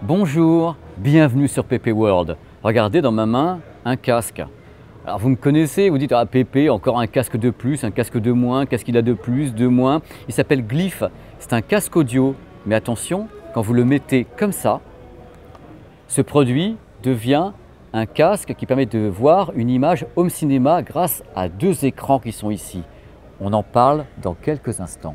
Bonjour, bienvenue sur PP World. Regardez dans ma main un casque. Alors vous me connaissez, vous dites ah PP, encore un casque de plus, un casque de moins, qu'est-ce qu'il a de plus, de moins. Il s'appelle Glyph, c'est un casque audio. Mais attention, quand vous le mettez comme ça, ce produit devient un casque qui permet de voir une image home cinéma grâce à deux écrans qui sont ici. On en parle dans quelques instants.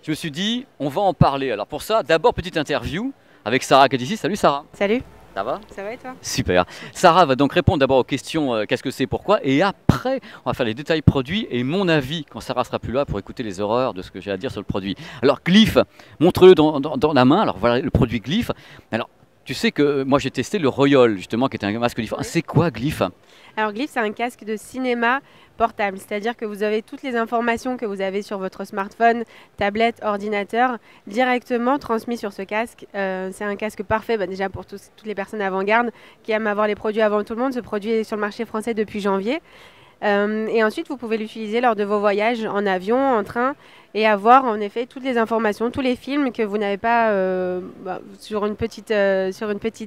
Je me suis dit, on va en parler. Alors pour ça, d'abord petite interview avec Sarah qui est ici. Salut Sarah. Salut. Ça va? Ça va et toi? Super. Sarah va donc répondre d'abord aux questions qu'est-ce que c'est, pourquoi, et après on va faire les détails produits et mon avis quand Sarah sera plus là pour écouter les horreurs de ce que j'ai à dire sur le produit. Alors Glyph, montre-le dans la main. Alors voilà le produit Glyph. Alors tu sais que moi j'ai testé le Royol justement qui est un masque différent. Oui. C'est quoi Glyph? Alors Glyph, c'est un casque de cinéma portable, c'est-à-dire que vous avez toutes les informations que vous avez sur votre smartphone, tablette, ordinateur, directement transmises sur ce casque. C'est un casque parfait déjà pour toutes les personnes avant-garde qui aiment avoir les produits avant tout le monde. Ce produit est sur le marché français depuis janvier. Et ensuite, vous pouvez l'utiliser lors de vos voyages en avion, en train, et avoir en effet toutes les informations, tous les films que vous n'avez pas sur une petite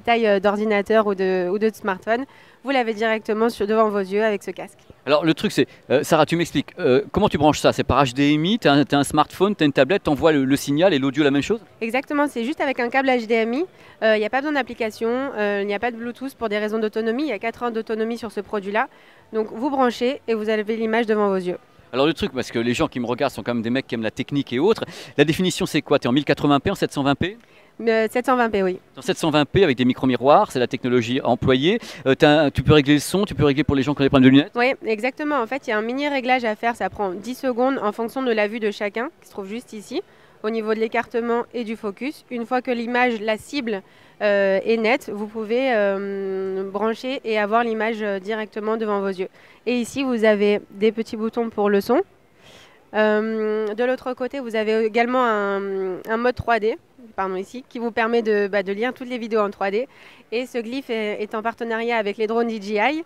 taille d'ordinateur ou de smartphone. Vous l'avez directement devant vos yeux avec ce casque. Alors le truc c'est, Sarah tu m'expliques, comment tu branches ça? C'est par HDMI, tu as un smartphone, tu as une tablette, tu envoies le signal et l'audio la même chose? Exactement, c'est juste avec un câble HDMI. Il n'y a pas besoin d'application, il n'y a pas de Bluetooth pour des raisons d'autonomie. Il y a 4 ans d'autonomie sur ce produit-là. Donc vous branchez et vous avez l'image devant vos yeux. Alors le truc, parce que les gens qui me regardent sont quand même des mecs qui aiment la technique et autres, la définition c'est quoi? Tu es en 1080p, en 720p? 720p, oui. En 720p avec des micro-miroirs, c'est la technologie employée. Tu peux régler le son, tu peux régler pour les gens qui ont des problèmes de lunettes? Oui, exactement. En fait, il y a un mini réglage à faire, ça prend 10 secondes en fonction de la vue de chacun, qui se trouve juste ici, au niveau de l'écartement et du focus. Une fois que l'image, la cible est nette, vous pouvez brancher et avoir l'image directement devant vos yeux. Et ici, vous avez des petits boutons pour le son. De l'autre côté, vous avez également un mode 3D, ici, qui vous permet de lire toutes les vidéos en 3D. Et ce Glyph est en partenariat avec les drones DJI,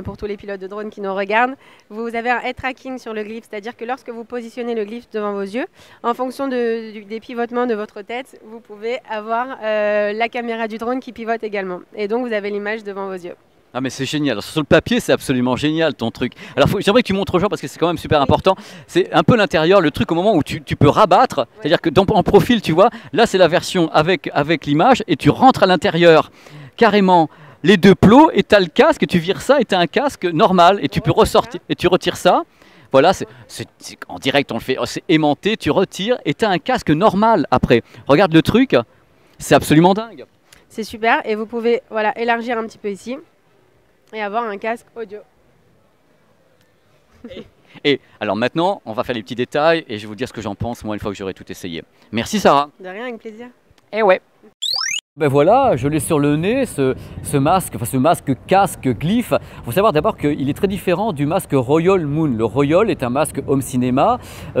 pour tous les pilotes de drones qui nous regardent. Vous avez un head tracking sur le Glyph, c'est-à-dire que lorsque vous positionnez le Glyph devant vos yeux, en fonction des pivotements de votre tête, vous pouvez avoir la caméra du drone qui pivote également. Et donc vous avez l'image devant vos yeux. Ah mais c'est génial, sur le papier c'est absolument génial ton truc. Alors j'aimerais que tu montres aux gens parce que c'est quand même super important. C'est un peu l'intérieur, le truc au moment où tu peux rabattre, oui. C'est-à-dire que en profil tu vois, là c'est la version avec l'image et tu rentres à l'intérieur carrément les deux plots et tu as le casque et tu vires ça et tu as un casque normal et tu peux ressortir et tu retires ça. Voilà, c'est en direct on le fait, c'est aimanté, tu retires et tu as un casque normal après. Regarde le truc, c'est absolument dingue. C'est super et vous pouvez élargir un petit peu ici. Et avoir un casque audio. Et alors maintenant, on va faire les petits détails et je vais vous dire ce que j'en pense moi une fois que j'aurai tout essayé. Merci Sarah. De rien, avec plaisir. Et ouais. Ben voilà, je l'ai sur le nez, ce masque casque Glyph. Il faut savoir d'abord qu'il est très différent du masque Royol Moon. Le Royol est un masque home cinéma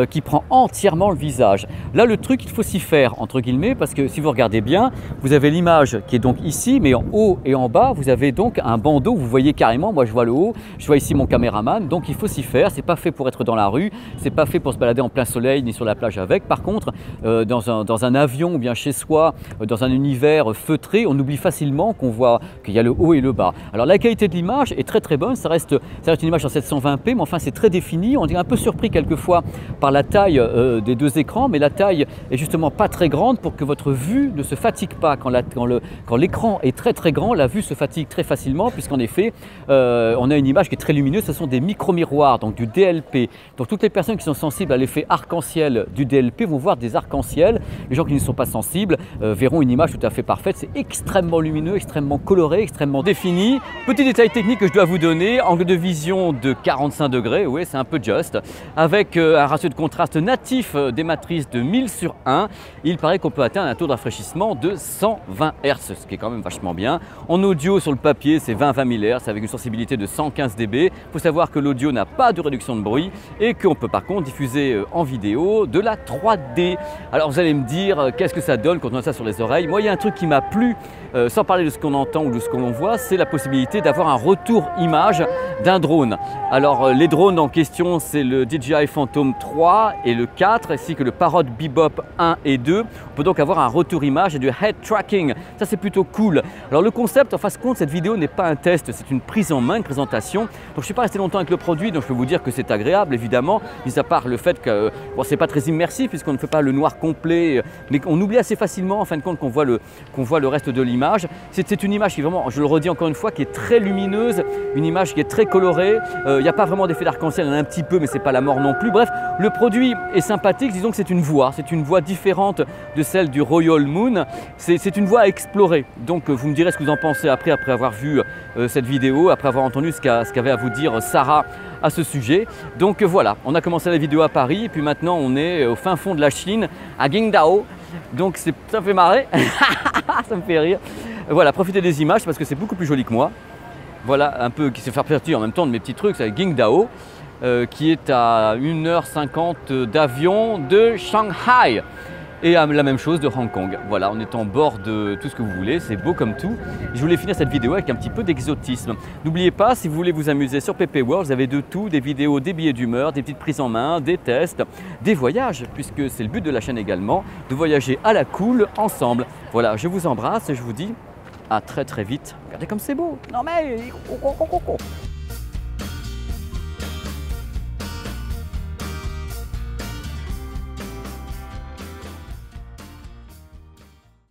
qui prend entièrement le visage. Là, le truc, il faut s'y faire, entre guillemets, parce que si vous regardez bien, vous avez l'image qui est donc ici, mais en haut et en bas, vous avez donc un bandeau, vous voyez carrément, moi je vois le haut, je vois ici mon caméraman, donc il faut s'y faire. C'est pas fait pour être dans la rue, c'est pas fait pour se balader en plein soleil ni sur la plage avec. Par contre, dans un avion ou bien chez soi, dans un univers feutré, on oublie facilement qu'on voit qu'il y a le haut et le bas. Alors la qualité de l'image est très très bonne, ça reste une image en 720p, mais enfin c'est très défini. On est un peu surpris quelquefois par la taille des deux écrans, mais la taille est justement pas très grande pour que votre vue ne se fatigue pas. Quand l'écran est très très grand, la vue se fatigue très facilement, puisqu'en effet, on a une image qui est très lumineuse, ce sont des micro-miroirs, donc du DLP. Donc toutes les personnes qui sont sensibles à l'effet arc-en-ciel du DLP vont voir des arcs-en-ciel. Les gens qui ne sont pas sensibles verront une image tout à fait parfaite. C'est extrêmement lumineux, extrêmement coloré, extrêmement défini. Petit détail technique que je dois vous donner, angle de vision de 45 degrés, oui c'est un peu juste, avec un ratio de contraste natif des matrices de 1000/1. Il paraît qu'on peut atteindre un taux de rafraîchissement de 120 Hz, ce qui est quand même vachement bien. En audio sur le papier c'est 20 000 Hz avec une sensibilité de 115 dB. Il faut savoir que l'audio n'a pas de réduction de bruit et qu'on peut par contre diffuser en vidéo de la 3D. Alors vous allez me dire qu'est-ce que ça donne quand on a ça sur les oreilles. Moi il y a un truc qui qui m'a plu, sans parler de ce qu'on entend ou de ce qu'on voit, c'est la possibilité d'avoir un retour image d'un drone. Alors les drones en question, c'est le DJI Phantom 3 et le 4, ainsi que le Parrot Bebop 1 et 2. On peut donc avoir un retour image et du head tracking. Ça, c'est plutôt cool. Alors le concept, en fin de compte, cette vidéo n'est pas un test, c'est une prise en main, une présentation. Donc je ne suis pas resté longtemps avec le produit, donc je peux vous dire que c'est agréable, évidemment, mis à part le fait que bon, c'est pas très immersif puisqu'on ne fait pas le noir complet, mais on oublie assez facilement, en fin de compte, qu'on voit le reste de l'image. C'est une image qui vraiment, je le redis encore une fois, qui est très lumineuse, une image qui est très colorée. Il n'y a pas vraiment d'effet d'arc-en-ciel, il y en a un petit peu, mais c'est pas la mort non plus. Bref, le produit est sympathique. Disons que c'est une voie différente de celle du Royal Moon. C'est une voie à explorer. Donc vous me direz ce que vous en pensez après avoir vu cette vidéo, après avoir entendu ce qu'avait à vous dire Sarah à ce sujet. Donc voilà, on a commencé la vidéo à Paris, et puis maintenant on est au fin fond de la Chine, à Qingdao. Donc ça me fait marrer, ça me fait rire. Voilà, profitez des images parce que c'est beaucoup plus joli que moi. Voilà, un peu qui se fait partie en même temps de mes petits trucs, c'est Qingdao, qui est à 1h50 d'avion de Shanghai. Et la même chose de Hong Kong. Voilà, on est en bord de tout ce que vous voulez, c'est beau comme tout. Je voulais finir cette vidéo avec un petit peu d'exotisme. N'oubliez pas, si vous voulez vous amuser sur PP World, vous avez de tout, des vidéos, des billets d'humeur, des petites prises en main, des tests, des voyages, puisque c'est le but de la chaîne également, de voyager à la cool ensemble. Voilà, je vous embrasse et je vous dis à très vite. Regardez comme c'est beau. Non mais...